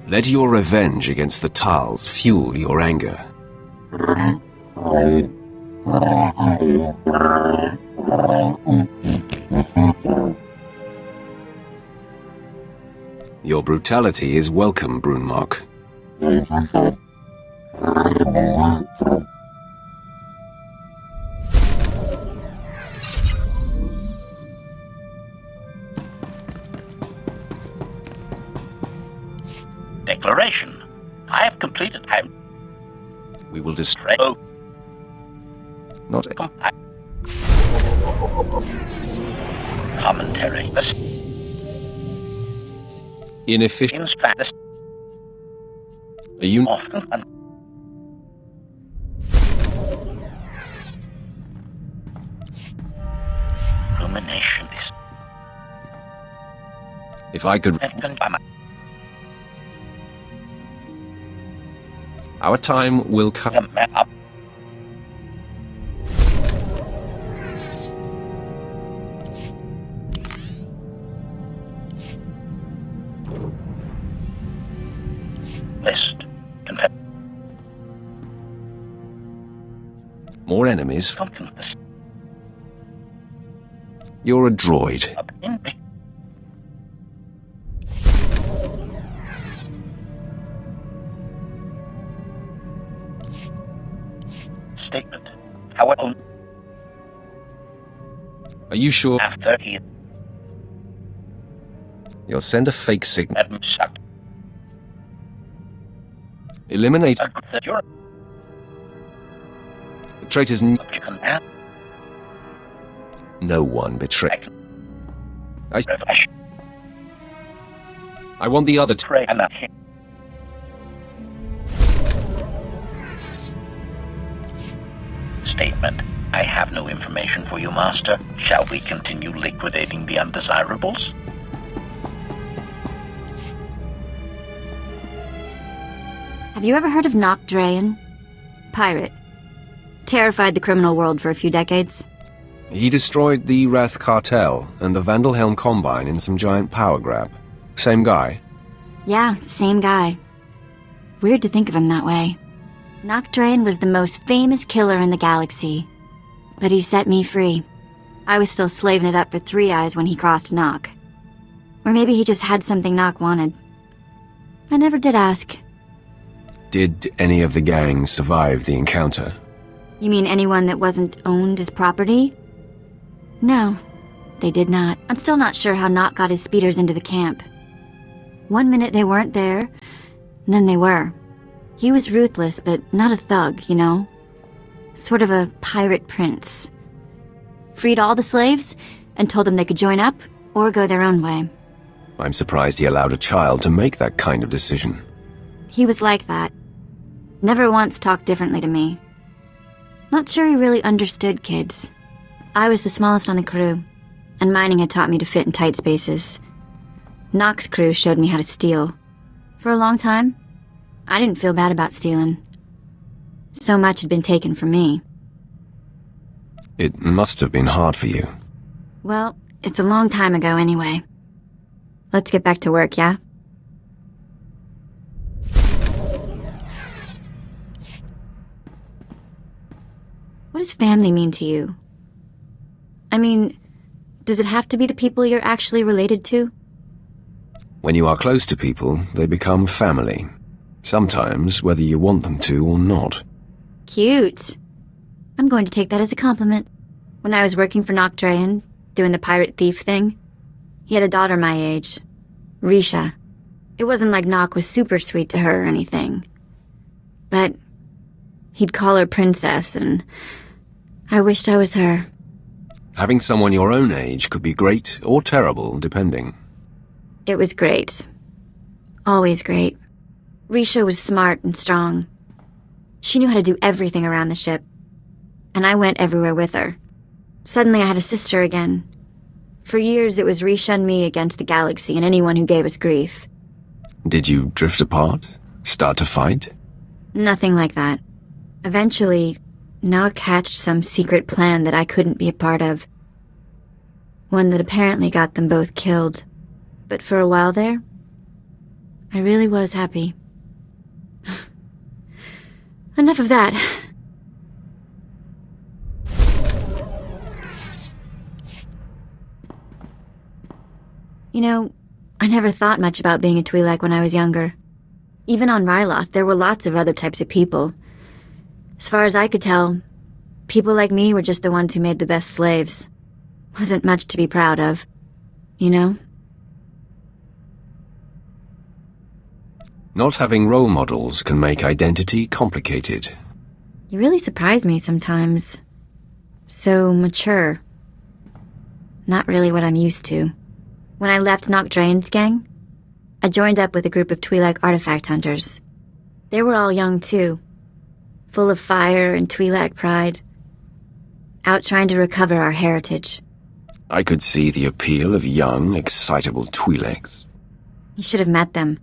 Let your revenge against the Tals fuel your anger. Your brutality is welcome, Brunmark. Declaration. I have completed. We will destroy. Not Commentary. inefficient. Are you Often. Rumination. If I could. Our time will come. List. More enemies. You're a droid. Statement. However, Are you sure? after he You'll send a fake signal. had sucked Eliminate that you're the traitors. and No one betrayed. refresh I want the other. tray and Statement. I have no information for you, Master. Shall we continue liquidating the undesirables? Have you ever heard of Nock Drayan? Pirate. Terrified the criminal world for a few decades. He destroyed the Wrath Cartel and the Vandalhelm Combine in some giant power grab. Same guy. Yeah, same guy. Weird to think of him that way. Nock Drayan was the most famous killer in the galaxy. But he set me free. I was still slaving it up for Three Eyes when he crossed Nock. Or maybe he just had something Nock wanted. I never did ask. Did any of the gang survive the encounter? You mean anyone that wasn't owned as property? No, they did not. I'm still not sure how Nock got his speeders into the camp. One minute they weren't there, and then they were. He was ruthless, but not a thug, you know? Sort of a pirate prince. Freed all the slaves, and told them they could join up, or go their own way. I'm surprised he allowed a child to make that kind of decision. He was like that. Never once talked differently to me. Not sure he really understood kids. I was the smallest on the crew, and mining had taught me to fit in tight spaces. Nock's crew showed me how to steal. For a long time, I didn't feel bad about stealing. So much had been taken from me. It must have been hard for you. Well, it's a long time ago anyway. Let's get back to work, yeah? What does family mean to you? I mean, does it have to be the people you're actually related to? When you are close to people, they become family. Sometimes, whether you want them to or not. Cute. I'm going to take that as a compliment. When I was working for Nock Drayan, doing the pirate thief thing, he had a daughter my age, Risha. It wasn't like Nock was super sweet to her or anything. But he'd call her princess, and I wished I was her. Having someone your own age could be great or terrible, depending. It was great. Always great. Risha was smart and strong. She knew how to do everything around the ship. And I went everywhere with her. Suddenly I had a sister again. For years it was Risha and me against the galaxy and anyone who gave us grief. Did you drift apart? Start to fight? Nothing like that. Eventually, Nock hatched some secret plan that I couldn't be a part of. One that apparently got them both killed. But for a while there, I really was happy. Enough of that. You know, I never thought much about being a Twi'lek when I was younger. Even on Ryloth, there were lots of other types of people. As far as I could tell, people like me were just the ones who made the best slaves. Wasn't much to be proud of, you know? Not having role models can make identity complicated. You really surprise me sometimes. So mature. Not really what I'm used to. When I left Nock Drain's gang, I joined up with a group of Twi'lek artifact hunters. They were all young too, full of fire and Twi'lek pride, out trying to recover our heritage. I could see the appeal of young, excitable Twi'leks. You should have met them.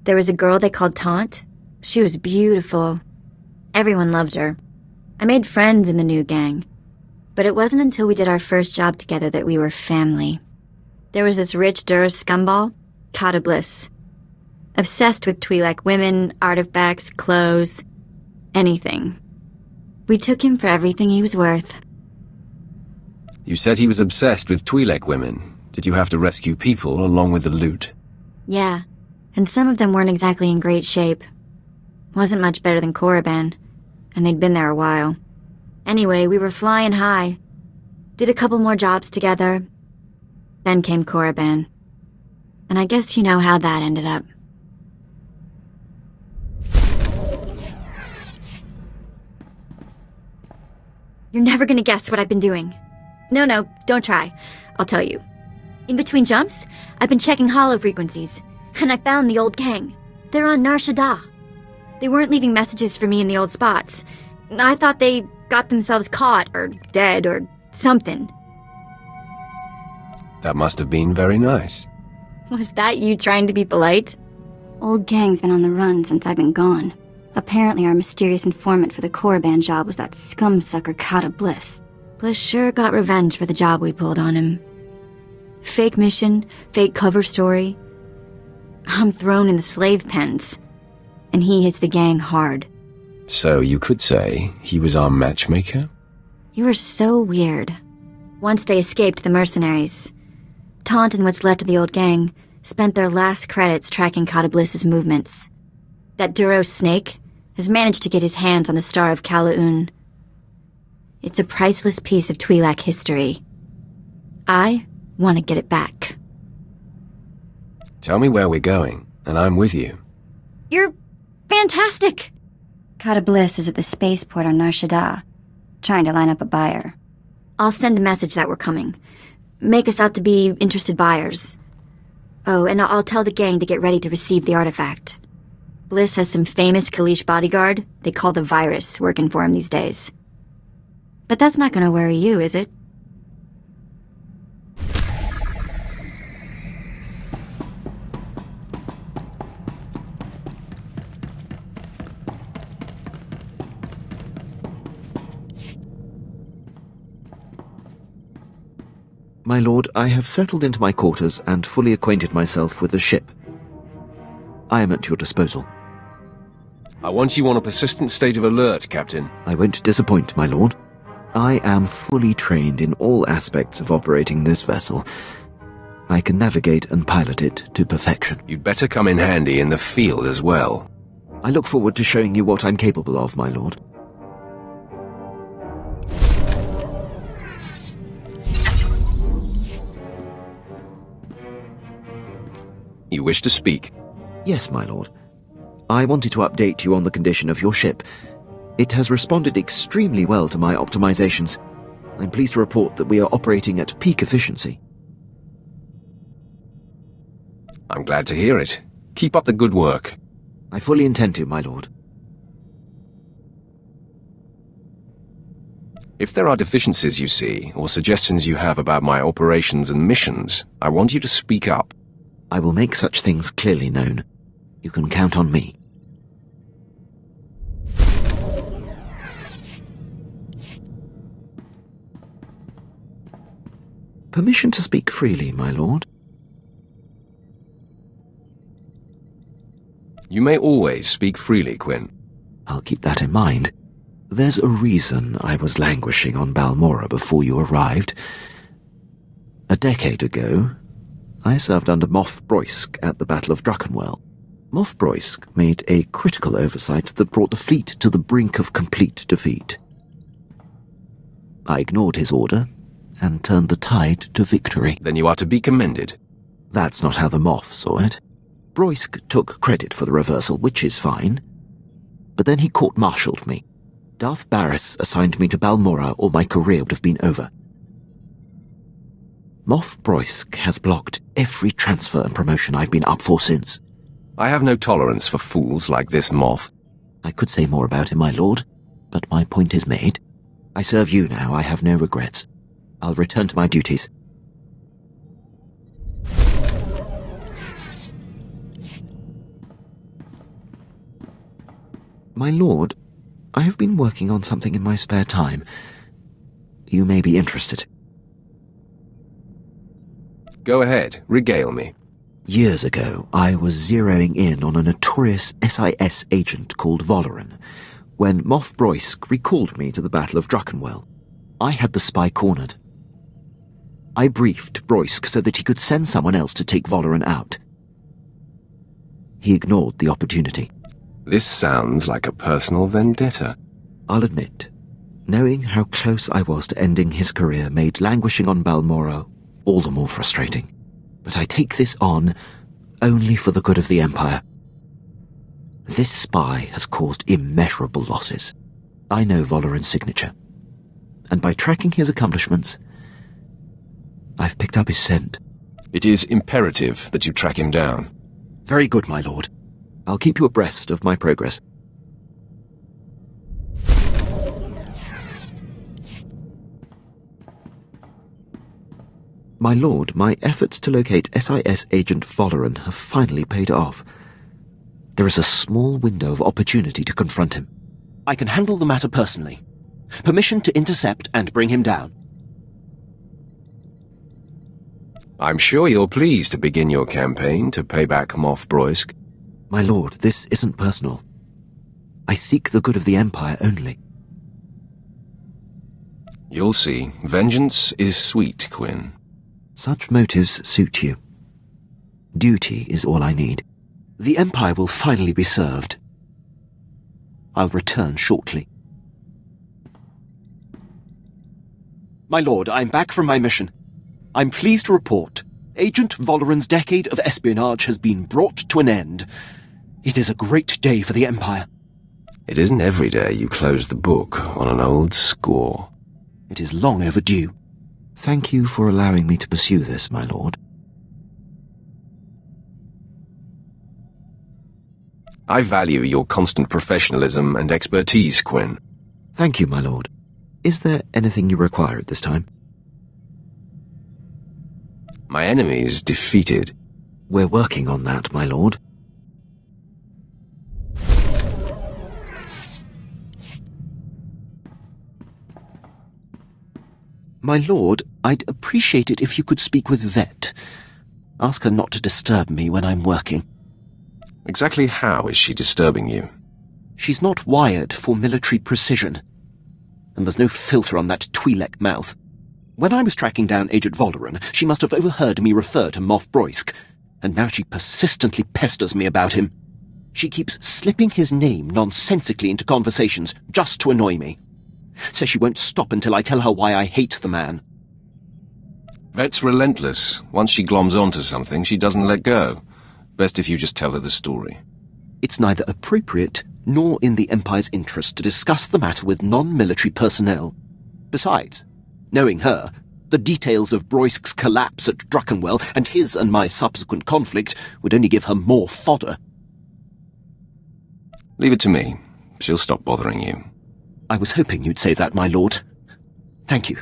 There was a girl they called Taunt. She was beautiful. Everyone loved her. I made friends in the new gang. But it wasn't until we did our first job together that we were family. There was this rich Dur scumball, Kata Bliss. Obsessed with Twi'lek women, artifacts, clothes, anything. We took him for everything he was worth. You said he was obsessed with Twi'lek women. Did you have to rescue people along with the loot? Yeah, and some of them weren't exactly in great shape. Wasn't much better than Korriban, and they'd been there a while. Anyway, we were flying high. Did a couple more jobs together. Then came Korriban. And I guess you know how that ended up. You're never gonna guess what I've been doing. No, don't try. I'll tell you. In between jumps, I've been checking holo frequencies, and I found the old gang. They're on Nar Shaddaa. They weren't leaving messages for me in the old spots. I thought they got themselves caught, or dead, or something. That must have been very nice. Was that you trying to be polite? Old gang's been on the run since I've been gone. Apparently our mysterious informant for the Korriban job was that scumsucker Kata Bliss. Bliss sure got revenge for the job we pulled on him. Fake mission, fake cover story. I'm thrown in the slave pens, and he hits the gang hard. So you could say he was our matchmaker? You are so weird. Once they escaped the mercenaries, Taunt and what's left of the old gang spent their last credits tracking Kata Bliss's movements. That Duro snake has managed to get his hands on the Star of Kalaun. It's a priceless piece of Twi'lek history. I want to get it back. Tell me where we're going, and I'm with you. You're fantastic! Kata Bliss is at the spaceport on Nar Shaddaa, trying to line up a buyer. I'll send a message that we're coming. Make us out to be interested buyers. Oh, and I'll tell the gang to get ready to receive the artifact. Bliss has some famous Kalish bodyguard they call the Virus working for him these days. But that's not gonna worry you, is it? My lord, I have settled into my quarters and fully acquainted myself with the ship. I am at your disposal. I want you on a persistent state of alert, Captain. I won't disappoint, my lord. I am fully trained in all aspects of operating this vessel. I can navigate and pilot it to perfection. You'd better come in handy in the field as well. I look forward to showing you what I'm capable of, my lord. You wish to speak? Yes, my lord. I wanted to update you on the condition of your ship. It has responded extremely well to my optimizations. I'm pleased to report that we are operating at peak efficiency. I'm glad to hear it. Keep up the good work. I fully intend to, my lord. If there are deficiencies you see, or suggestions you have about my operations and missions, I want you to speak up. I will make such things clearly known. You can count on me. Permission to speak freely, my lord. You may always speak freely, Quinn. I'll keep that in mind. There's a reason I was languishing on Balmora before you arrived. A decade ago, I served under Moff Broysk at the Battle of Druckenwell. Moff Broysk made a critical oversight that brought the fleet to the brink of complete defeat. I ignored his order and turned the tide to victory. Then you are to be commended. That's not how the Moff saw it. Broysk took credit for the reversal, which is fine. But then he court-martialed me. Darth Barris assigned me to Balmora, or my career would have been over. Moff Broysk has blocked every transfer and promotion I've been up for since. I have no tolerance for fools like this Moff. I could say more about him, my lord, but my point is made. I serve you now, I have no regrets. I'll return to my duties. My lord, I have been working on something in my spare time. You may be interested. Go ahead, regale me. Years ago, I was zeroing in on a notorious SIS agent called Valoran, when Moff Broysk recalled me to the Battle of Druckenwell. I had the spy cornered. I briefed Broysk so that he could send someone else to take Valoran out. He ignored the opportunity. This sounds like a personal vendetta. I'll admit, knowing how close I was to ending his career made languishing on Balmora all the more frustrating. But I take this on only for the good of the Empire. This spy has caused immeasurable losses. I know Valoran's signature, and by tracking his accomplishments, I've picked up his scent. It is imperative that you track him down. Very good, my lord. I'll keep you abreast of my progress. My lord, my efforts to locate SIS agent Valoran have finally paid off. There is a small window of opportunity to confront him. I can handle the matter personally. Permission to intercept and bring him down. I'm sure you're pleased to begin your campaign to pay back Moff Broysk. My lord, this isn't personal. I seek the good of the Empire only. You'll see. Vengeance is sweet, Quinn. Such motives suit you. Duty is all I need. The Empire will finally be served. I'll return shortly. My lord, I'm back from my mission. I'm pleased to report Agent Valoran's decade of espionage has been brought to an end. It is a great day for the Empire. It isn't every day you close the book on an old score. It is long overdue. Thank you for allowing me to pursue this, my lord. I value your constant professionalism and expertise, Quinn. Thank you, my lord. Is there anything you require at this time? My enemy's defeated. We're working on that, my lord. My lord, I'd appreciate it if you could speak with Vet. Ask her not to disturb me when I'm working. Exactly how is she disturbing you? She's not wired for military precision. And there's no filter on that Twi'lek mouth. When I was tracking down Agent Valoran, she must have overheard me refer to Moff Broysk, and now she persistently pesters me about him. She keeps slipping his name nonsensically into conversations just to annoy me. Says she won't stop until I tell her why I hate the man. Vet's relentless. Once she gloms onto something, she doesn't let go. Best if you just tell her the story. It's neither appropriate nor in the Empire's interest to discuss the matter with non-military personnel. Besides, knowing her, the details of Broysk's collapse at Druckenwell and his and my subsequent conflict would only give her more fodder. Leave it to me. She'll stop bothering you. I was hoping you'd say that, my lord. Thank you.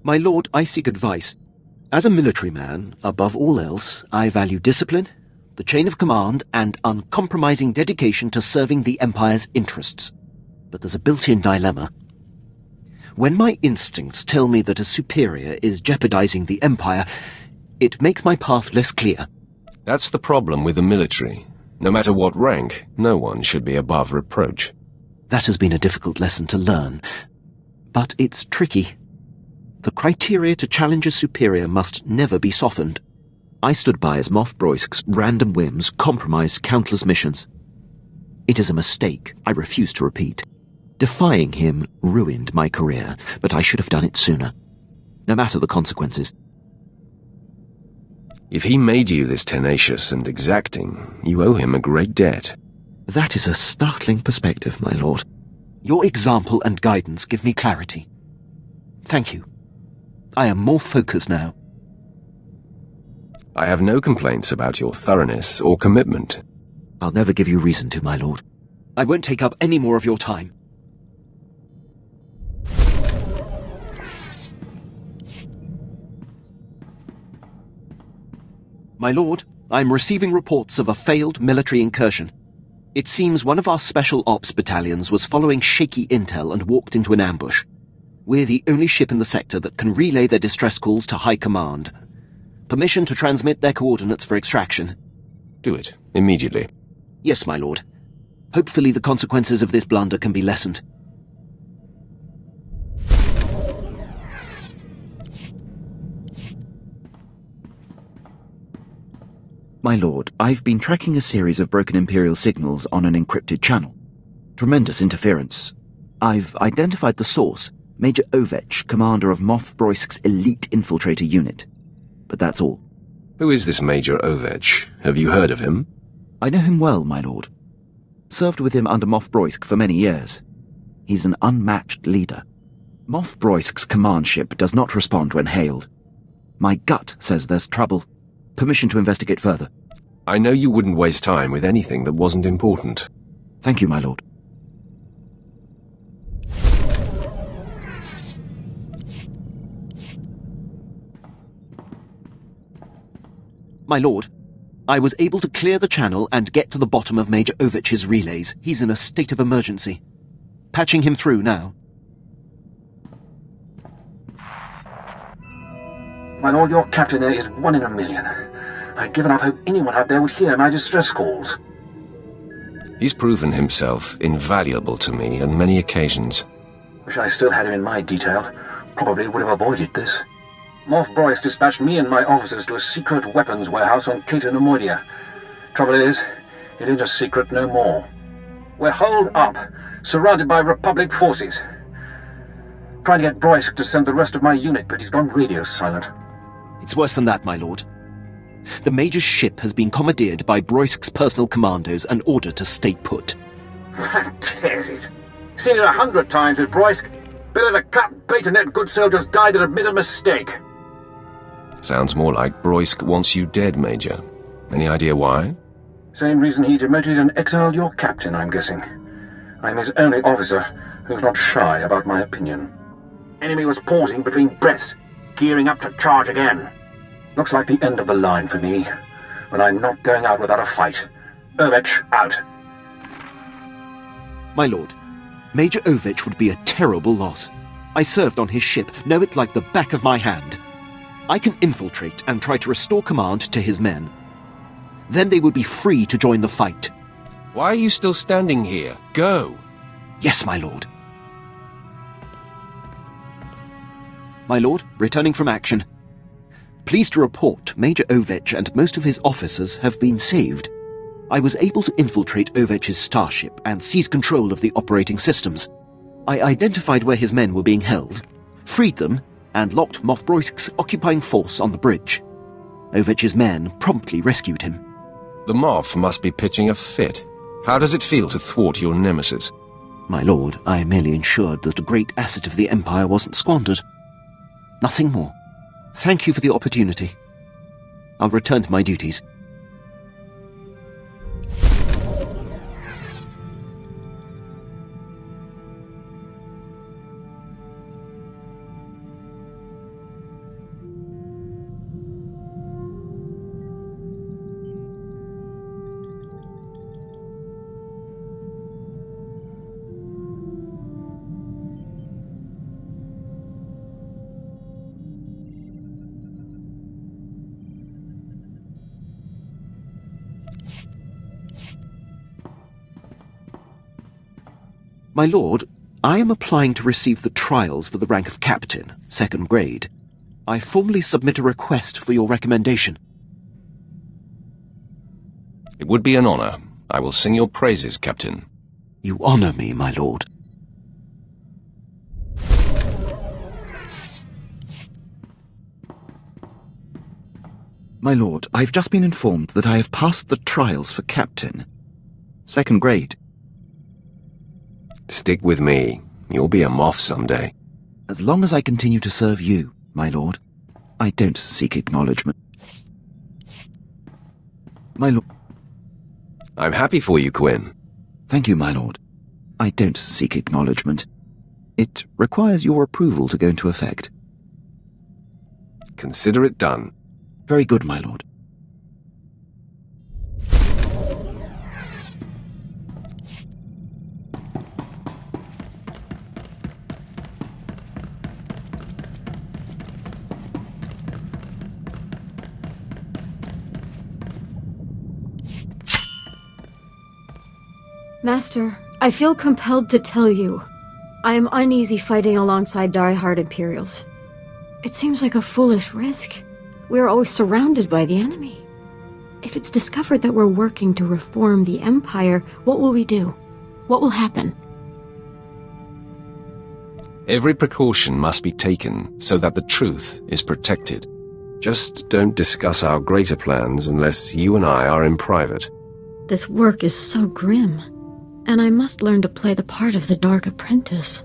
My lord, I seek advice. As a military man, above all else, I value discipline, the chain of command, and uncompromising dedication to serving the Empire's interests. But there's a built-in dilemma. When my instincts tell me that a superior is jeopardizing the Empire, it makes my path less clear. That's the problem with the military. No matter what rank, no one should be above reproach. That has been a difficult lesson to learn, but it's tricky. The criteria to challenge a superior must never be softened. I stood by as Moff Broisk's random whims compromised countless missions. It is a mistake I refuse to repeat. Defying him ruined my career, but I should have done it sooner. No matter the consequences. If he made you this tenacious and exacting, you owe him a great debt. That is a startling perspective, my lord. Your example and guidance give me clarity. Thank you. I am more focused now. I have no complaints about your thoroughness or commitment. I'll never give you reason to, my lord. I won't take up any more of your time. My lord, I'm receiving reports of a failed military incursion. It seems one of our special ops battalions was following shaky intel and walked into an ambush. We're the only ship in the sector that can relay their distress calls to High Command. Permission to transmit their coordinates for extraction. Do it, immediately. Yes, my lord. Hopefully the consequences of this blunder can be lessened. My lord, I've been tracking a series of broken Imperial signals on an encrypted channel. Tremendous interference. I've identified the source, Major Ovech, commander of Moff Broisk's elite infiltrator unit. But that's all. Who is this Major Ovech? Have you heard of him? I know him well, my lord. Served with him under Moff Broisk for many years. He's an unmatched leader. Moff Broisk's command ship does not respond when hailed. My gut says there's trouble. Permission to investigate further. I know you wouldn't waste time with anything that wasn't important. Thank you, my lord. My lord, I was able to clear the channel and get to the bottom of Major Ovech's relays. He's in a state of emergency. Patching him through now. My lord, your captain there is 1 in a million. I'd given up hope anyone out there would hear my distress calls. He's proven himself invaluable to me on many occasions. Wish I still had him in my detail. Probably would have avoided this. Moff Broisk dispatched me and my officers to a secret weapons warehouse on Cato Nemoidia. Trouble is, it ain't a secret no more. We're holed up, surrounded by Republic forces. Trying to get Broisk to send the rest of my unit, but he's gone radio silent. It's worse than that, my lord. The Major's ship has been commandeered by Broisk's personal commandos and ordered to stay put. That tears it. Seen it 100 times with Broisk. Better to cut bait and let good soldiers die than admit a mistake. Sounds more like Broisk wants you dead, Major. Any idea why? Same reason he demoted and exiled your captain, I'm guessing. I'm his only officer who's not shy about my opinion. Enemy was pausing between breaths, gearing up to charge again. Looks like the end of the line for me, but I'm not going out without a fight. Ovech, out. My lord, Major Ovech would be a terrible loss. I served on his ship, know it like the back of my hand. I can infiltrate and try to restore command to his men. Then they would be free to join the fight. Why are you still standing here? Go! Yes, my lord. My lord, returning from action. Pleased to report, Major Ovech and most of his officers have been saved. I was able to infiltrate Ovech's starship and seize control of the operating systems. I identified where his men were being held, freed them, and locked Moff Broisk's occupying force on the bridge. Ovech's men promptly rescued him. The Moff must be pitching a fit. How does it feel to thwart your nemesis? My lord, I merely ensured that a great asset of the Empire wasn't squandered. Nothing more. Thank you for the opportunity. I'll return to my duties. My lord, I am applying to receive the trials for the rank of captain, 2nd grade. I formally submit a request for your recommendation. It would be an honor. I will sing your praises, Captain. You honor me, my lord. My lord, I've just been informed that I have passed the trials for captain. 2nd grade. Stick with me. You'll be a Moff someday. As long as I continue to serve you, my lord, I don't seek acknowledgement. My lord. I'm happy for you, Quinn. Thank you, my lord. I don't seek acknowledgement. It requires your approval to go into effect. Consider it done. Very good, my lord. Master, I feel compelled to tell you. I am uneasy fighting alongside die-hard Imperials. It seems like a foolish risk. We are always surrounded by the enemy. If it's discovered that we're working to reform the Empire, what will we do? What will happen? Every precaution must be taken so that the truth is protected. Just don't discuss our greater plans unless you and I are in private. This work is so grim, and I must learn to play the part of the Dark Apprentice.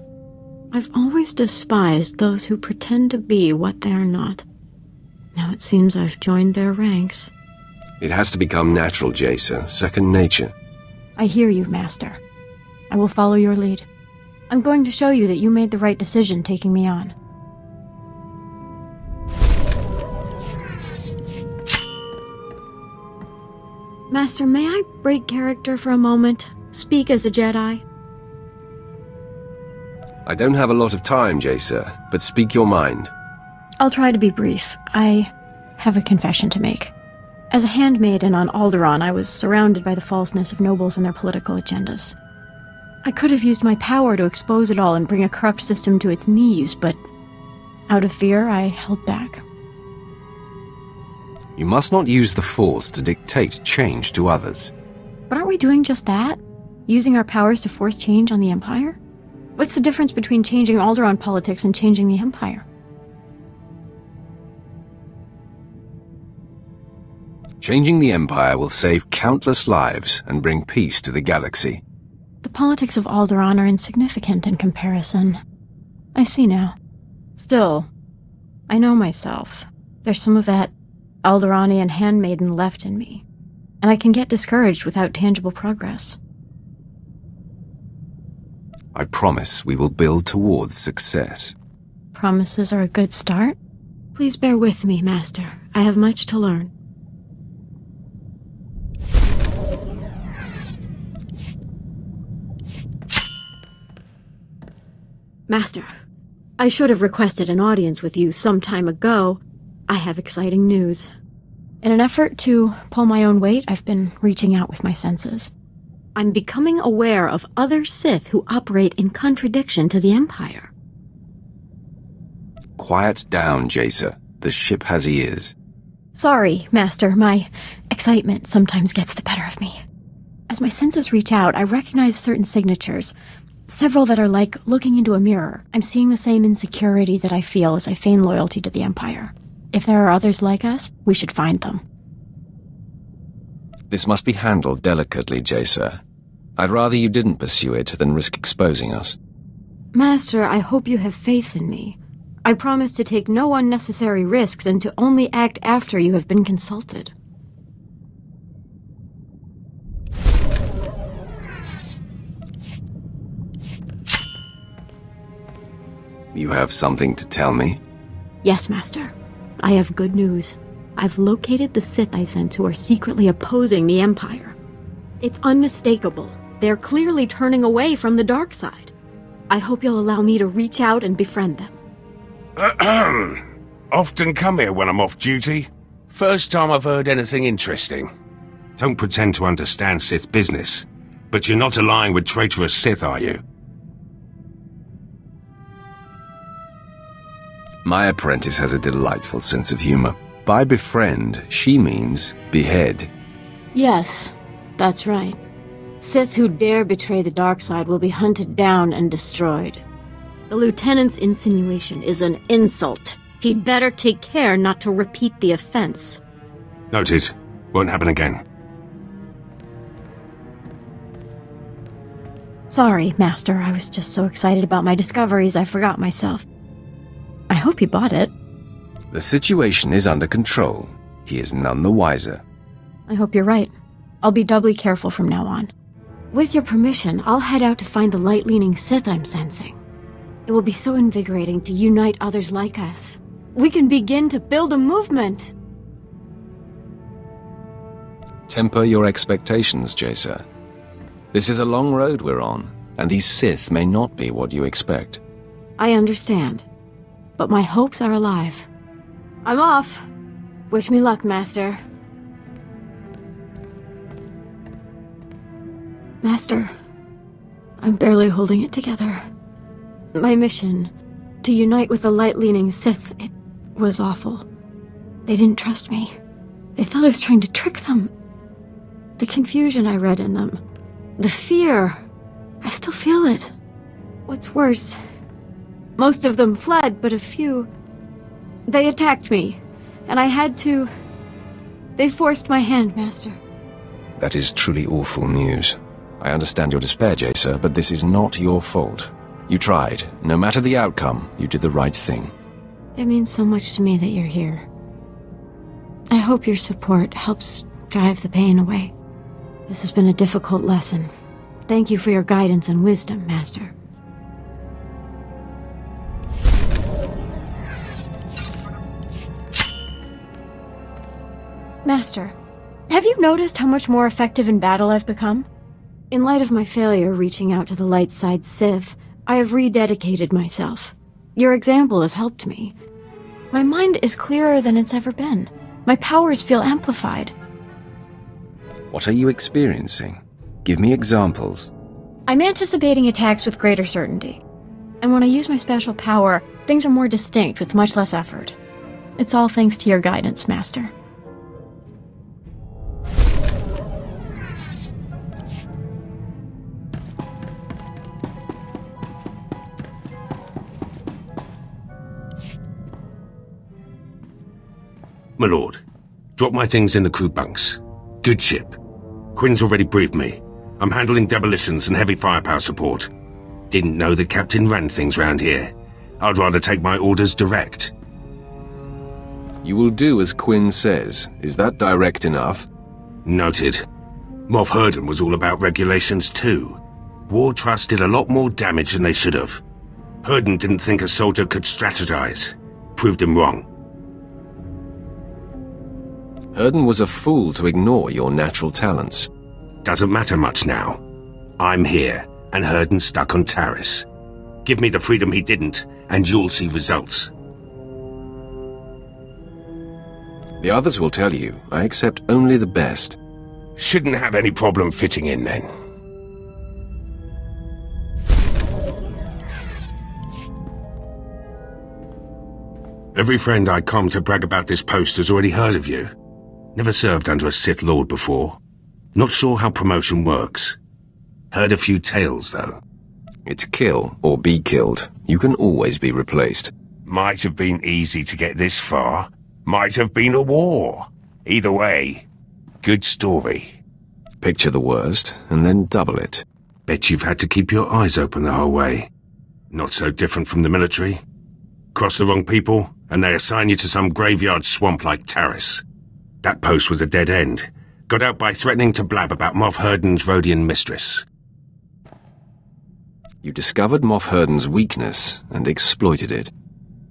I've always despised those who pretend to be what they are not. Now it seems I've joined their ranks. It has to become natural, Jacer, second nature. I hear you, Master. I will follow your lead. I'm going to show you that you made the right decision taking me on. Master, may I break character for a moment? Speak as a Jedi? I don't have a lot of time, Jacer, but speak your mind. I'll try to be brief. I have a confession to make. As a handmaiden on Alderaan, I was surrounded by the falseness of nobles and their political agendas. I could have used my power to expose it all and bring a corrupt system to its knees, but out of fear, I held back. You must not use the Force to dictate change to others. But aren't we doing just that? Using our powers to force change on the Empire? What's the difference between changing Alderaan politics and changing the Empire? Changing the Empire will save countless lives and bring peace to the galaxy. The politics of Alderaan are insignificant in comparison. I see now. Still, I know myself. There's some of that Alderaanian handmaiden left in me, and I can get discouraged without tangible progress. I promise we will build towards success. Promises are a good start. Please bear with me, Master. I have much to learn. Master, I should have requested an audience with you some time ago. I have exciting news. In an effort to pull my own weight, I've been reaching out with my senses. I'm becoming aware of other Sith who operate in contradiction to the Empire. Quiet down, Jacer. The ship has ears. Sorry, Master. My excitement sometimes gets the better of me. As my senses reach out, I recognize certain signatures. Several that are like looking into a mirror. I'm seeing the same insecurity that I feel as I feign loyalty to the Empire. If there are others like us, we should find them. This must be handled delicately, Jacer. I'd rather you didn't pursue it than risk exposing us. Master, I hope you have faith in me. I promise to take no unnecessary risks and to only act after you have been consulted. You have something to tell me? Yes, Master. I have good news. I've located the Sith I sent who are secretly opposing the Empire. It's unmistakable. They're clearly turning away from the dark side. I hope you'll allow me to reach out and befriend them. Often come here when I'm off duty. First time I've heard anything interesting. Don't pretend to understand Sith business. But you're not allying with traitorous Sith, are you? My apprentice has a delightful sense of humor. By befriend, she means behead. Yes, that's right. Sith who dare betray the dark side will be hunted down and destroyed. The Lieutenant's insinuation is an insult. He'd better take care not to repeat the offense. Noted. Won't happen again. Sorry, Master. I was just so excited about my discoveries I forgot myself. I hope he bought it. The situation is under control. He is none the wiser. I hope you're right. I'll be doubly careful from now on. With your permission, I'll head out to find the light-leaning Sith I'm sensing. It will be so invigorating to unite others like us. We can begin to build a movement! Temper your expectations, Jacer. This is a long road we're on, and these Sith may not be what you expect. I understand, but my hopes are alive. I'm off! Wish me luck, Master. Master, I'm barely holding it together. My mission, to unite with the light-leaning Sith, it was awful. They didn't trust me. They thought I was trying to trick them. The confusion I read in them, the fear, I still feel it. What's worse, most of them fled, but a few... They attacked me, and I had to... They forced my hand, Master. That is truly awful news. I understand your despair, Jacer, but this is not your fault. You tried. No matter the outcome, you did the right thing. It means so much to me that you're here. I hope your support helps drive the pain away. This has been a difficult lesson. Thank you for your guidance and wisdom, Master. Master, have you noticed how much more effective in battle I've become? In light of my failure reaching out to the light side Sith, I have rededicated myself. Your example has helped me. My mind is clearer than it's ever been. My powers feel amplified. What are you experiencing? Give me examples. I'm anticipating attacks with greater certainty. And when I use my special power, things are more distinct with much less effort. It's all thanks to your guidance, Master. My lord, drop my things in the crew bunks. Good ship. Quinn's already briefed me. I'm handling demolitions and heavy firepower support. Didn't know the captain ran things round here. I'd rather take my orders direct. You will do as Quinn says. Is that direct enough? Noted. Moff Herden was all about regulations too. War Trust did a lot more damage than they should have. Herden didn't think a soldier could strategize. Proved him wrong. Herden was a fool to ignore your natural talents. Doesn't matter much now. I'm here, and Herden's stuck on Taris. Give me the freedom he didn't, and you'll see results. The others will tell you, I accept only the best. Shouldn't have any problem fitting in then. Every friend I come to brag about this post has already heard of you. Never served under a Sith Lord before. Not sure how promotion works. Heard a few tales, though. It's kill or be killed. You can always be replaced. Might have been easy to get this far. Might have been a war. Either way, good story. Picture the worst, and then double it. Bet you've had to keep your eyes open the whole way. Not so different from the military. Cross the wrong people, and they assign you to some graveyard swamp like Taris. That post was a dead end. Got out by threatening to blab about Moff Herden's Rhodian mistress. You discovered Moff Herden's weakness and exploited it.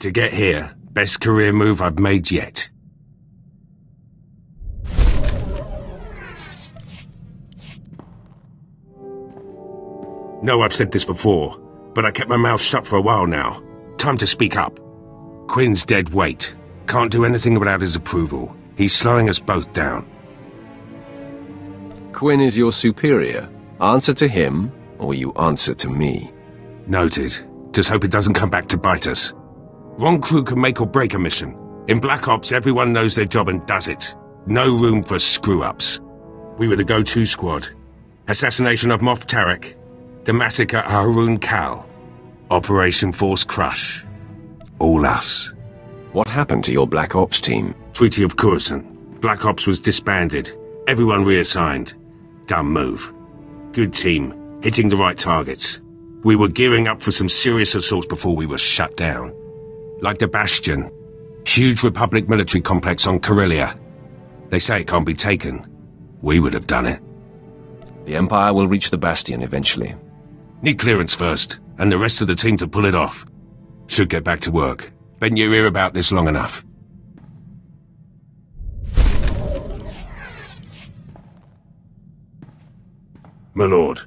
To get here, best career move I've made yet. No, I've said this before, but I kept my mouth shut for a while now. Time to speak up. Quinn's dead weight. Can't do anything without his approval. He's slowing us both down. Quinn is your superior. Answer to him, or you answer to me. Noted. Just hope it doesn't come back to bite us. Wrong crew can make or break a mission. In Black Ops, everyone knows their job and does it. No room for screw-ups. We were the go-to squad. Assassination of Moff Tarek. The massacre of Haroon Kal. Operation Force Crush. All us. What happened to your Black Ops team? Treaty of Coruscant. Black Ops was disbanded. Everyone reassigned. Dumb move. Good team. Hitting the right targets. We were gearing up for some serious assaults before we were shut down. Like the Bastion. Huge Republic military complex on Corellia. They say it can't be taken. We would have done it. The Empire will reach the Bastion eventually. Need clearance first, and the rest of the team to pull it off. Should get back to work. Been your ear about this long enough. My lord,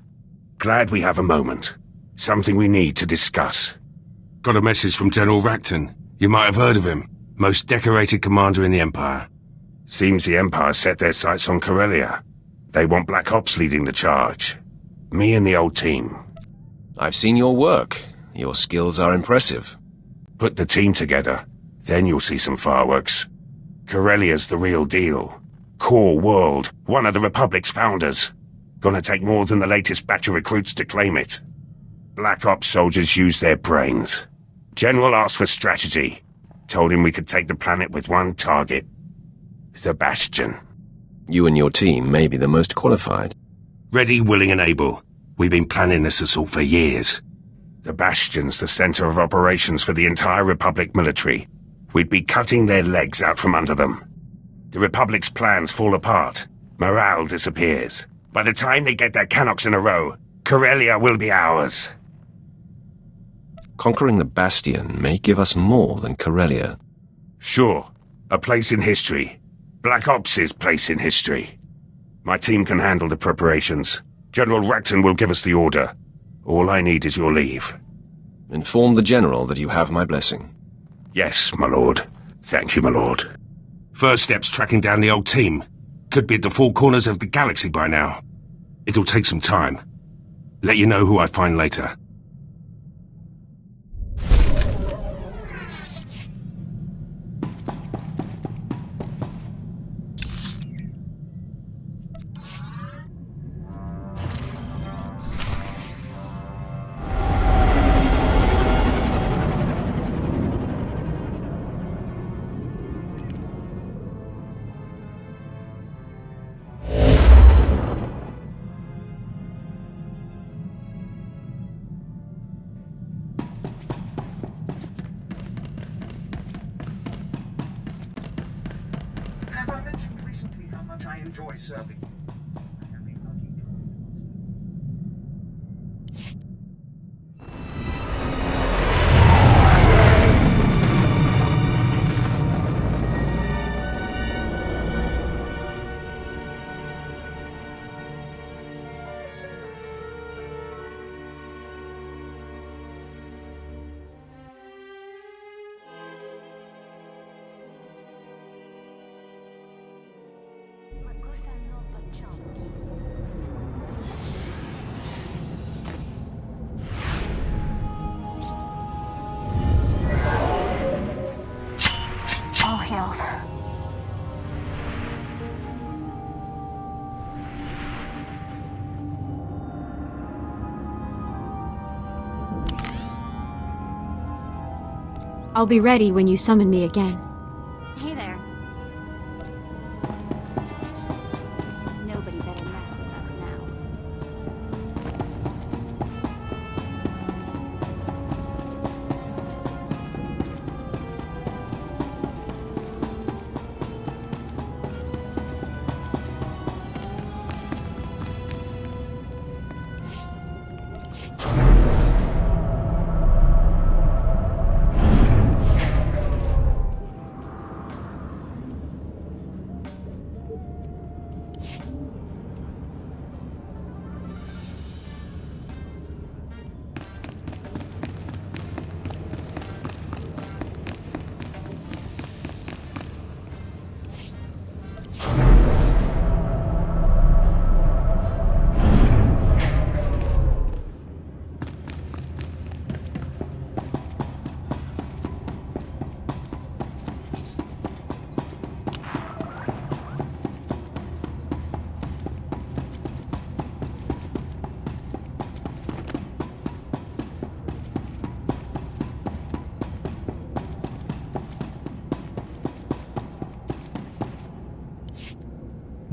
glad we have a moment. Something we need to discuss. Got a message from General Racton. You might have heard of him. Most decorated commander in the Empire. Seems the Empire set their sights on Corellia. They want Black Ops leading the charge. Me and the old team. I've seen your work. Your skills are impressive. Put the team together, then you'll see some fireworks. Corellia's the real deal. Core world, one of the Republic's founders. Gonna take more than the latest batch of recruits to claim it. Black Ops soldiers use their brains. General asked for strategy. Told him we could take the planet with one target. The Bastion. You and your team may be the most qualified. Ready, willing and able. We've been planning this assault for years. The Bastion's the center of operations for the entire Republic military. We'd be cutting their legs out from under them. The Republic's plans fall apart. Morale disappears. By the time they get their cannons in a row, Corellia will be ours. Conquering the Bastion may give us more than Corellia. Sure. A place in history. Black Ops' place in history. My team can handle the preparations. General Racton will give us the order. All I need is your leave. Inform the General that you have my blessing. Yes, my lord. Thank you, my lord. First step's tracking down the old team. Could be at the four corners of the galaxy by now. It'll take some time. Let you know who I find later. Have I mentioned recently how much I enjoy serving? I am a lucky All hailed. I'll be ready when you summon me again. Hey there. Nobody better mess with us now.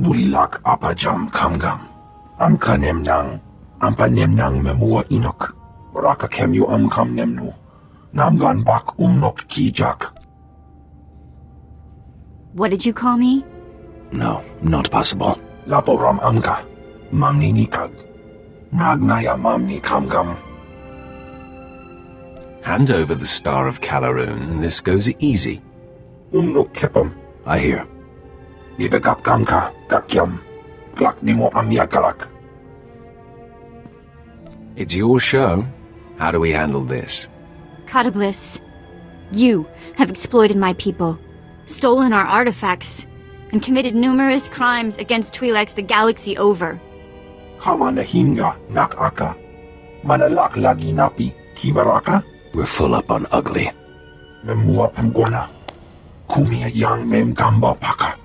Mulilak apajam kamgam. Amka nemnang. Ampa nemnang memua inok. Baraka kemyu amkam nemnu. Namgan bak umnok ki jugg. What did you call me? No, not possible. Laporam amka. Mamni nikag. Nagnaya mamni kamgam. Hand over the Star of Calaroon, and this goes easy. Umnok kepam. I hear. Nibegap kamka. Gakyam. Glak nimo amyagalak. It's your show. How do we handle this? Catabliss, you have exploited my people, stolen our artifacts, and committed numerous crimes against Twi'leks the galaxy over. Kama nahinga nakaka. Manalak lagi napi kibaraka. We're full up on ugly. Memua pemgona. Kumia yang mem gamba paka.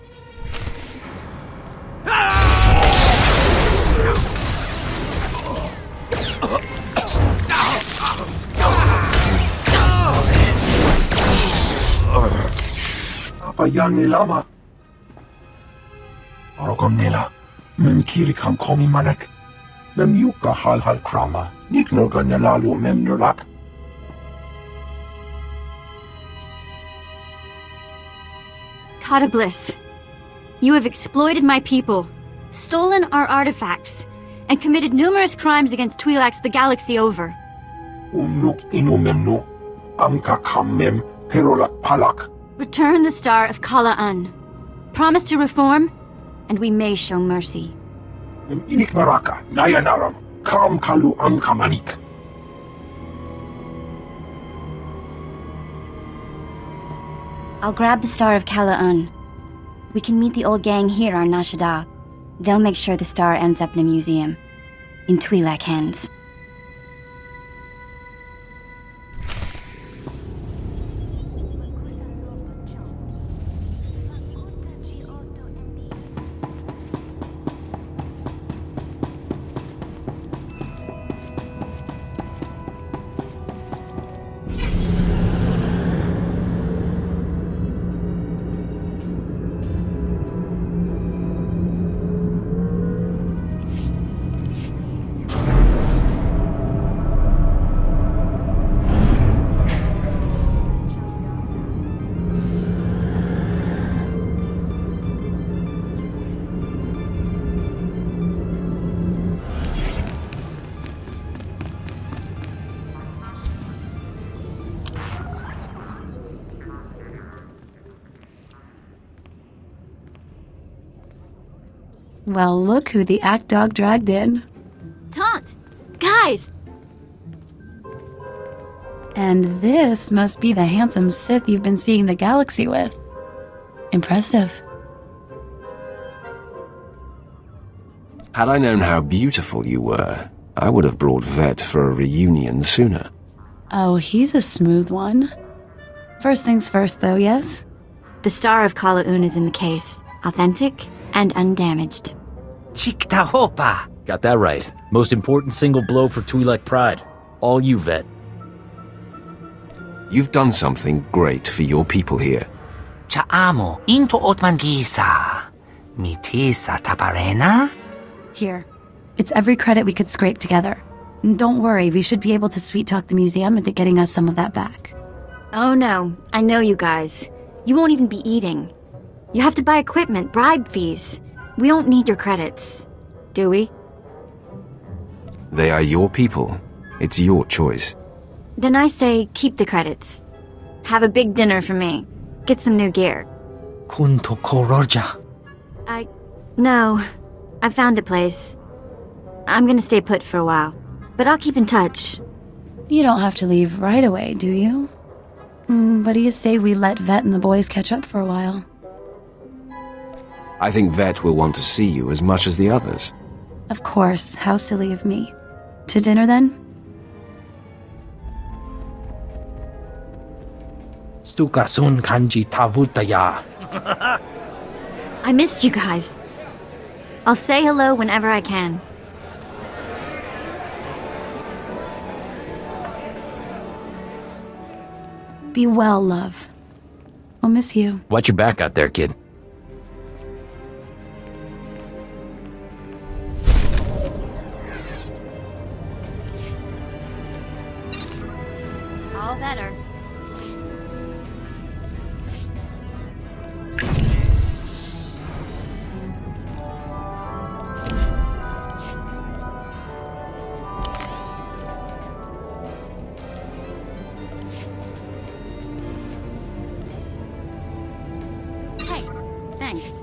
Apa yang nilama? Arogam nila. Mem kirikam komi manek. Mem yuka hal krama. Niknoga nalalu mem nulak. Catabliss, you have exploited my people, stolen our artifacts, and committed numerous crimes against Twi'leks the galaxy over. Umnuk inu memnu. Amka kam mem perolak palak. Return the Star of Kala'an. Promise to reform, and we may show mercy. Mem inik maraka. Nayanaram. Kam kalu amka manik. I'll grab the Star of Kala'an. We can meet the old gang here on Nashada. They'll make sure the star ends up in a museum. In Twi'lek hands. Well, look who the act dog dragged in. Taunt! Guys! And this must be the handsome Sith you've been seeing the galaxy with. Impressive. Had I known how beautiful you were, I would have brought Vet for a reunion sooner. Oh, he's a smooth one. First things first, though, yes? The Star of Kala'un is in the case. Authentic and undamaged. Chiktahopa! Got that right. Most important single blow for Twi'lek pride. All you, Vet. You've done something great for your people here. Cha'amo into Otman Gisa. Mitisa taparena? Here. It's every credit we could scrape together. And don't worry, we should be able to sweet-talk the museum into getting us some of that back. Oh no, I know you guys. You won't even be eating. You have to buy equipment, bribe fees. We don't need your credits, do we? They are your people. It's your choice. Then I say keep the credits. Have a big dinner for me. Get some new gear. Kunto Koroja. No. I found a place. I'm gonna stay put for a while. But I'll keep in touch. You don't have to leave right away, do you? What do you say we let Vet and the boys catch up for a while? I think Vet will want to see you as much as the others. Of course, how silly of me. To dinner then? Stukasun kanji tavutaya. I missed you guys. I'll say hello whenever I can. Be well, love. We'll miss you. Watch your back out there, kid. All better. Hey, thanks.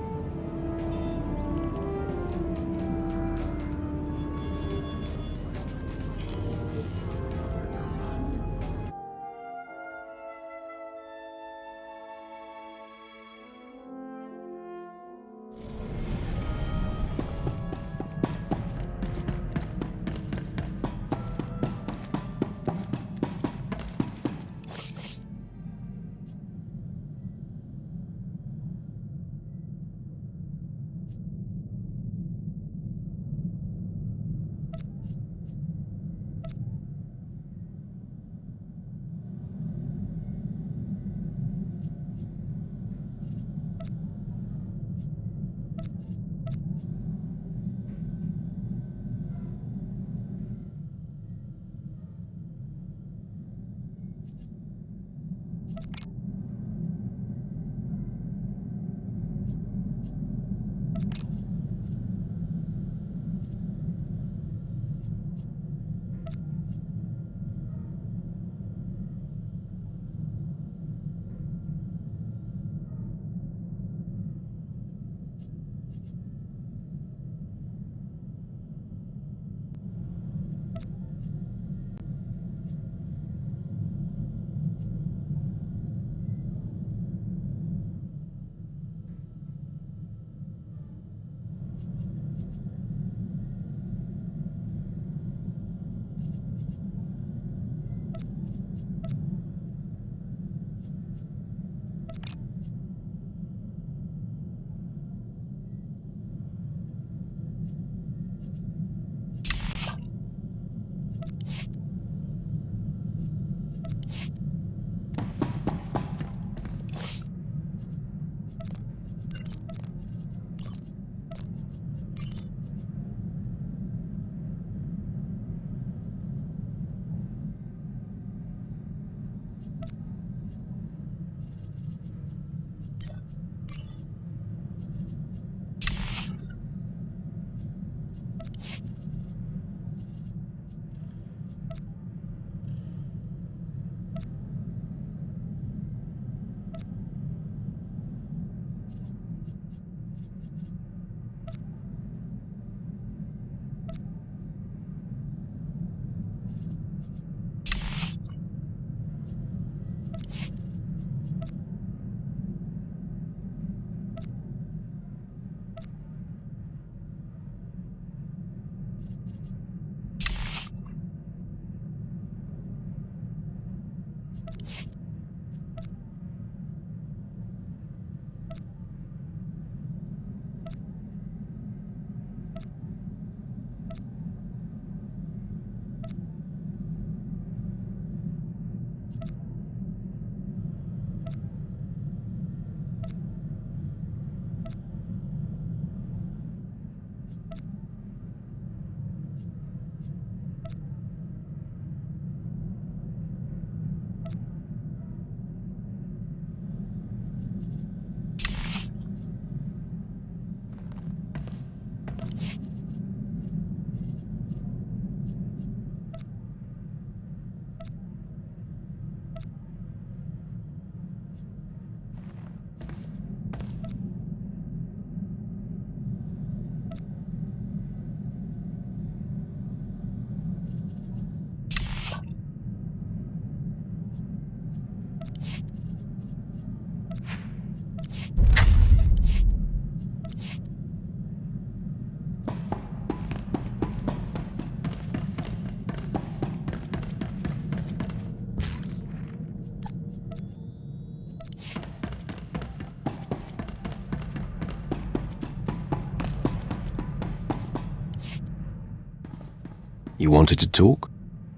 You wanted to talk?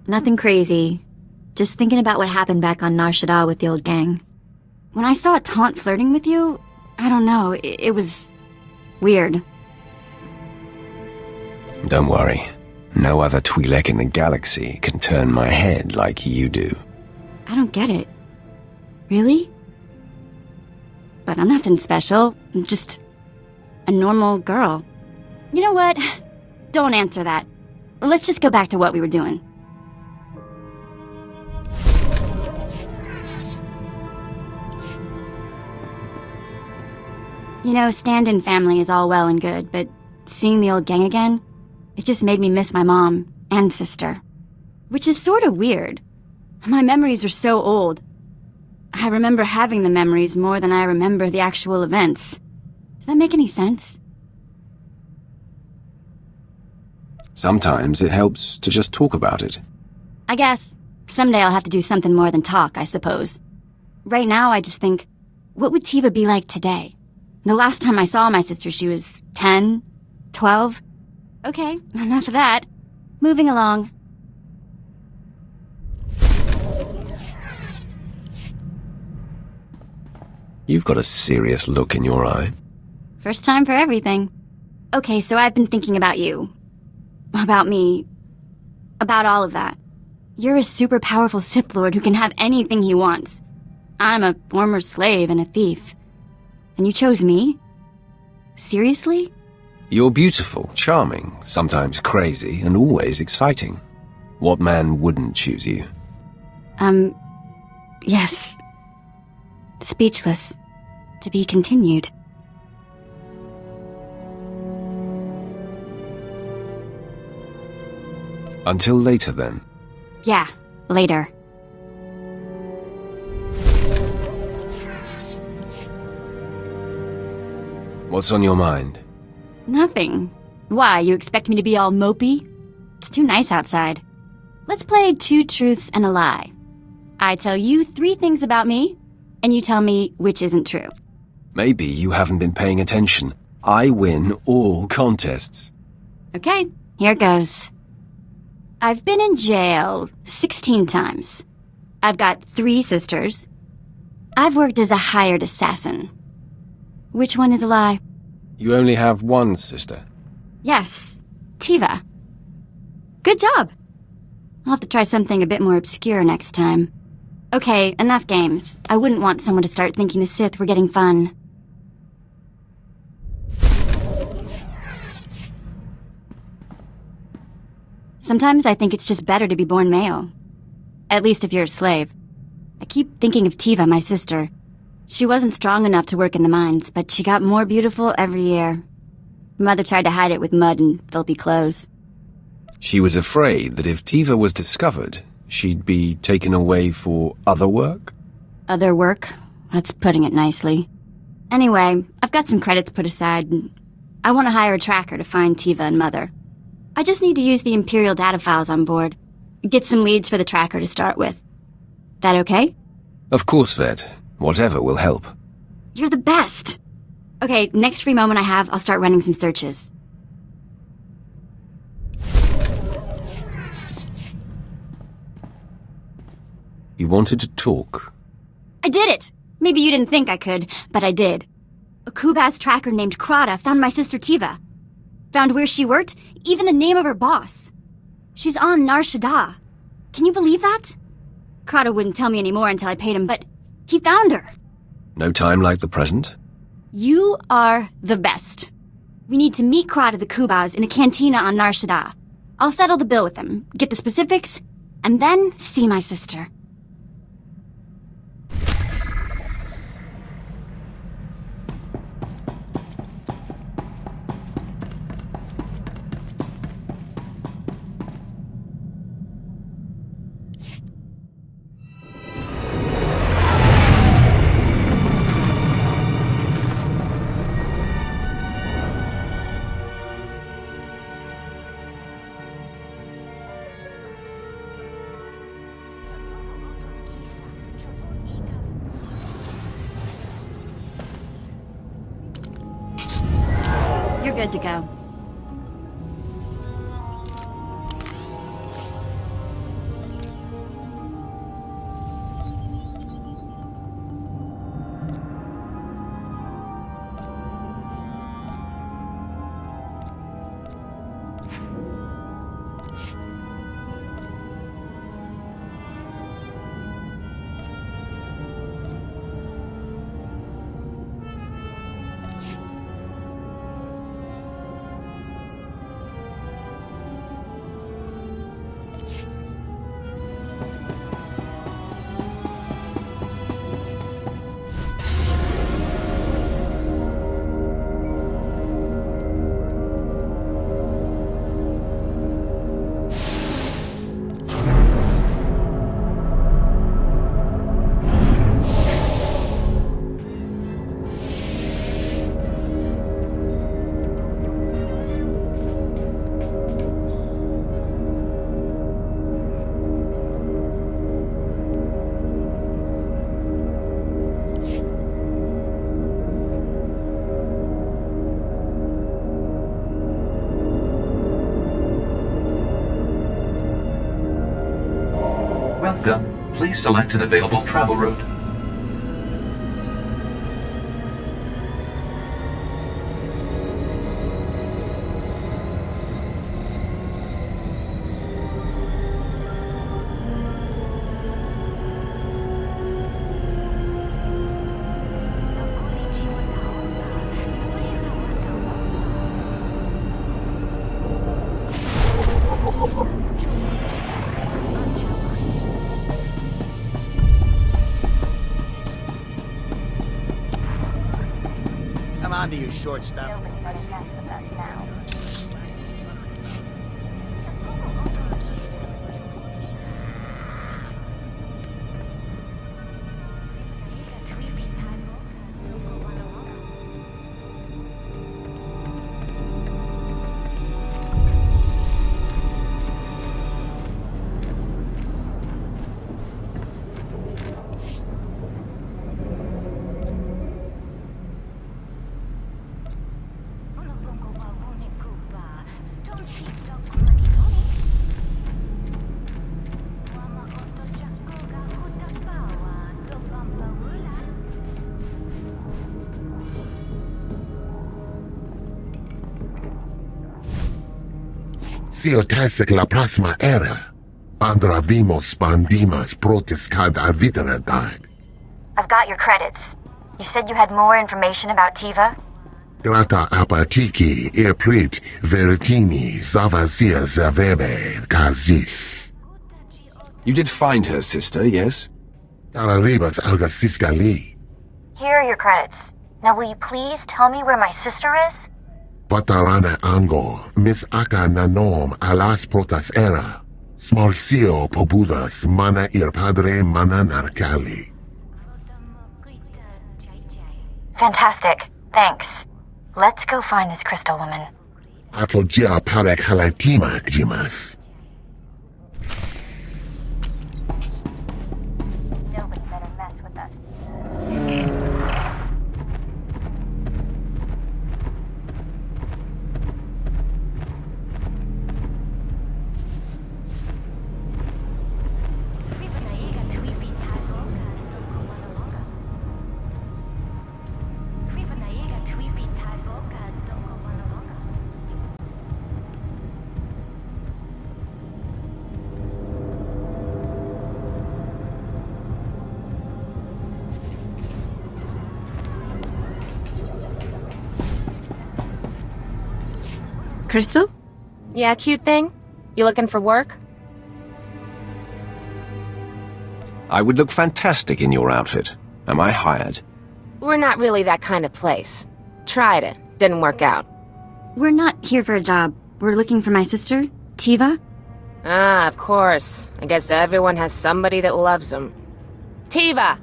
Nothing crazy. Just thinking about what happened back on Nar Shaddaa with the old gang. When I saw Taunt flirting with you, I don't know, it was weird. Don't worry. No other Twi'lek in the galaxy can turn my head like you do. I don't get it. Really? But I'm nothing special. I'm just a normal girl. You know what? Don't answer that. Let's just go back to what we were doing. You know, stand-in family is all well and good, but seeing the old gang again, it just made me miss my mom and sister. Which is sort of weird. My memories are so old. I remember having the memories more than I remember the actual events. Does that make any sense? Sometimes it helps to just talk about it. I guess. Someday I'll have to do something more than talk, I suppose. Right now, I just think, what would Tiva be like today? The last time I saw my sister, she was 10, 12. Okay, enough of that. Moving along. You've got a serious look in your eye. First time for everything. Okay, so I've been thinking about you. About me. About all of that. You're a super powerful Sith Lord who can have anything he wants. I'm a former slave and a thief. And you chose me? Seriously? You're beautiful, charming, sometimes crazy, and always exciting. What man wouldn't choose you? Yes. Speechless. To be continued. Until later, then. Yeah, later. What's on your mind? Nothing. Why, you expect me to be all mopey? It's too nice outside. Let's play 2 truths and a lie. I tell you 3 things about me, and you tell me which isn't true. Maybe you haven't been paying attention. I win all contests. Okay, here goes. I've been in jail 16 times. I've got 3 sisters. I've worked as a hired assassin. Which one is a lie? You only have one sister. Yes, Tiva. Good job. I'll have to try something a bit more obscure next time. Okay, enough games. I wouldn't want someone to start thinking the Sith were getting fun. Sometimes I think it's just better to be born male. At least if you're a slave. I keep thinking of Tiva, my sister. She wasn't strong enough to work in the mines, but she got more beautiful every year. Mother tried to hide it with mud and filthy clothes. She was afraid that if Tiva was discovered, she'd be taken away for other work? Other work? That's putting it nicely. Anyway, I've got some credits put aside. I want to hire a tracker to find Tiva and Mother. I just need to use the Imperial data files on board. Get some leads for the tracker to start with. That okay? Of course, Vet. Whatever will help. You're the best! Okay, next free moment I have, I'll start running some searches. You wanted to talk? I did it! Maybe you didn't think I could, but I did. A Kubaz tracker named Krata found my sister Tiva. Found where she worked, even the name of her boss. She's on Nar Shaddaa. Can you believe that? Krata wouldn't tell me anymore until I paid him, but he found her. No time like the present? You are the best. We need to meet Krata the Kubaz in a cantina on Nar Shaddaa. I'll settle the bill with him, get the specifics, and then see my sister. You're good to go. Please select an available travel route. Come on to you short stuff. Siotasic la próxima era. Andra vimos bandimas protis cada vitera. I've got your credits. You said you had more information about Tiva? Grata apatiki eprit veritini zavazia zavebe kazis. You did find her sister, yes? Araribas algasisgali. Here are your credits. Now will you please tell me where my sister is? Patarana ango, mis aka nanom alas protas era. Smarcio pobudas mana ir padre mana narcali. Fantastic. Thanks. Let's go find this crystal woman. Atolgia parek halatima jimas. Nobody better mess with us. Crystal? Yeah, cute thing? You looking for work? I would look fantastic in your outfit. Am I hired? We're not really that kind of place. Tried it. Didn't work out. We're not here for a job. We're looking for my sister, Tiva. Ah, of course. I guess everyone has somebody that loves them. Tiva!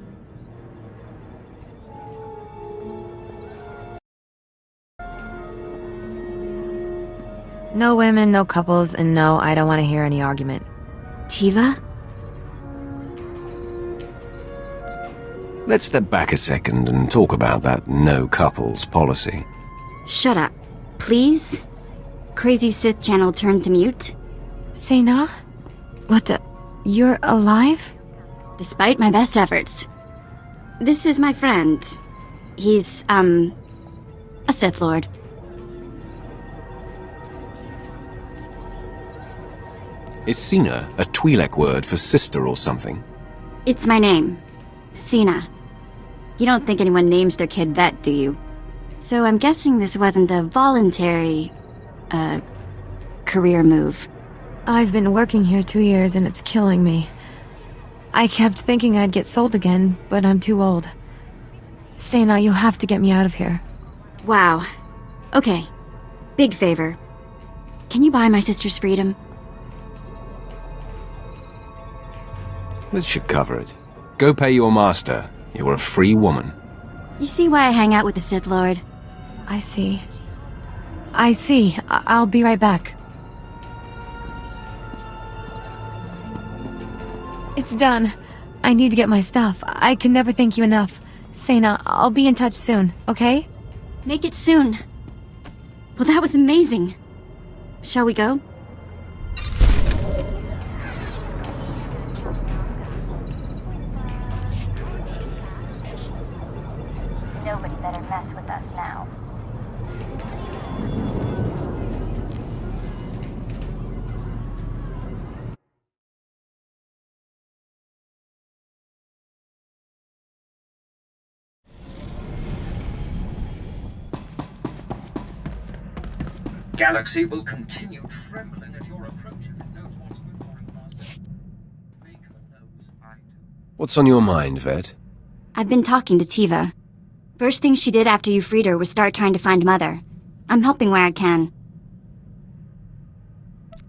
No women, no couples, and no, I don't want to hear any argument. Tiva? Let's step back a second and talk about that no couples policy. Shut up. Please? Crazy Sith channel turned to mute? Sena? What the? You're alive? Despite my best efforts. This is my friend. He's, a Sith Lord. Is Sena a Twi'lek word for sister or something? It's my name. Sena. You don't think anyone names their kid that, do you? So I'm guessing this wasn't a voluntary, career move. I've been working here 2 years and it's killing me. I kept thinking I'd get sold again, but I'm too old. Sena, you have to get me out of here. Wow. Okay. Big favor. Can you buy my sister's freedom? This should cover it. Go pay your master. You're a free woman. You see why I hang out with the Sith Lord? I see. I'll be right back. It's done. I need to get my stuff. I can never thank you enough. Sena, I'll be in touch soon, okay? Make it soon. Well, that was amazing. Shall we go? nobody better mess with us now. Galaxy will continue trembling at your approach if it knows what's good for it, Master. Maker knows I do. What's on your mind, Vet? I've been talking to Tiva. First thing she did after you freed her was start trying to find Mother. I'm helping where I can.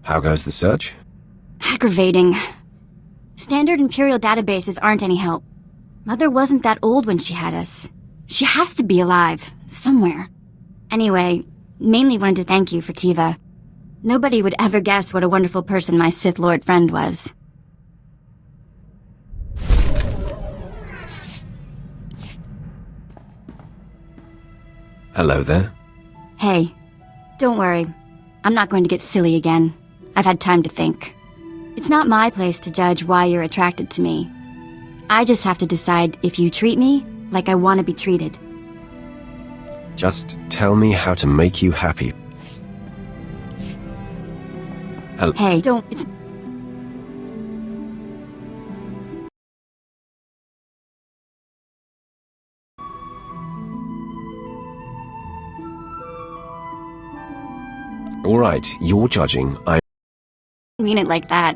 How goes the search? Aggravating. Standard Imperial databases aren't any help. Mother wasn't that old when she had us. She has to be alive, somewhere. Anyway, mainly wanted to thank you for Tiva. Nobody would ever guess what a wonderful person my Sith Lord friend was. Hello there. Hey, don't worry. I'm not going to get silly again. I've had time to think. It's not my place to judge why you're attracted to me. I just have to decide if you treat me like I want to be treated. Just tell me how to make you happy. Hey, don't... It's... All right, you're judging. I mean it like that.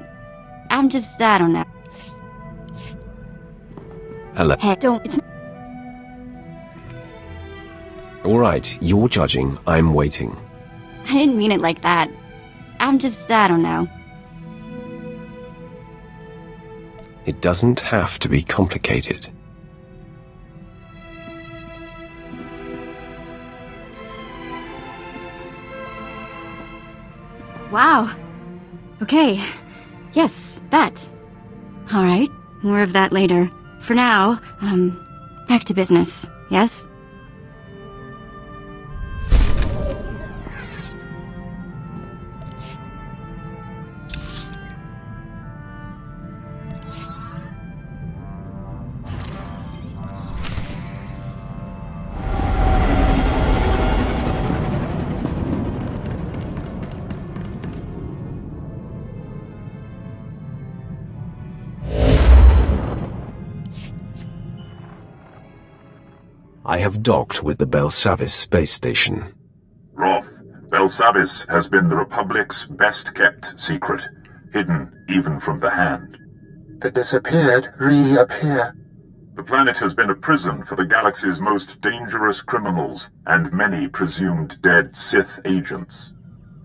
I'm just... I don't know. Hello. Hey, don't... It's... All right, you're judging. I'm waiting. I didn't mean it like that. I'm just... I don't know. It doesn't have to be complicated. Wow. Okay. Yes, that. All right, more of that later. For now, back to business, yes? I have docked with the Belsavis space station. Roth, Belsavis has been the Republic's best-kept secret, hidden even from the Hand. The disappeared reappear. The planet has been a prison for the galaxy's most dangerous criminals and many presumed dead Sith agents.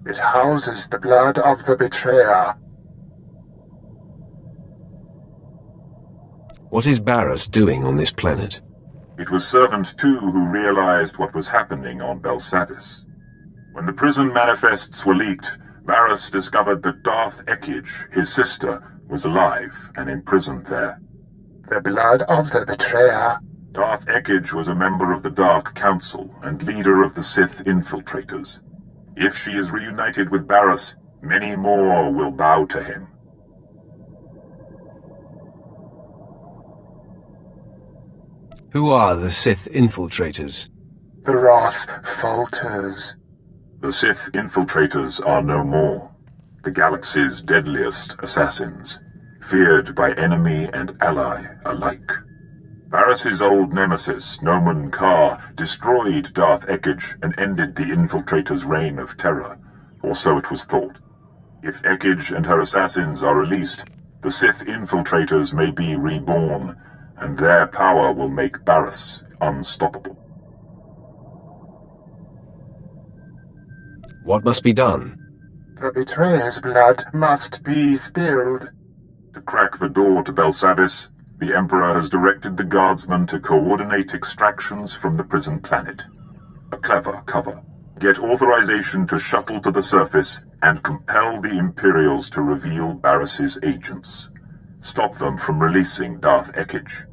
It houses the blood of the betrayer. What is Barriss doing on this planet? It was Servant 2 who realized what was happening on Belsavis. When the prison manifests were leaked, Barriss discovered that Darth Ekage, his sister, was alive and imprisoned there. The blood of the betrayer. Darth Ekage was a member of the Dark Council and leader of the Sith infiltrators. If she is reunited with Barriss, many more will bow to him. Who are the Sith infiltrators? The Wrath falters. The Sith infiltrators are no more. The galaxy's deadliest assassins, feared by enemy and ally alike. Barriss's old nemesis, Nomen Karr, destroyed Darth Ekage and ended the infiltrators' reign of terror, or so it was thought. If Ekage and her assassins are released, the Sith infiltrators may be reborn, and their power will make Barriss unstoppable. What must be done? The betrayer's blood must be spilled. To crack the door to Belsavis, the Emperor has directed the guardsmen to coordinate extractions from the prison planet. A clever cover. Get authorization to shuttle to the surface and compel the Imperials to reveal Barriss's agents. Stop them from releasing Darth Ekage.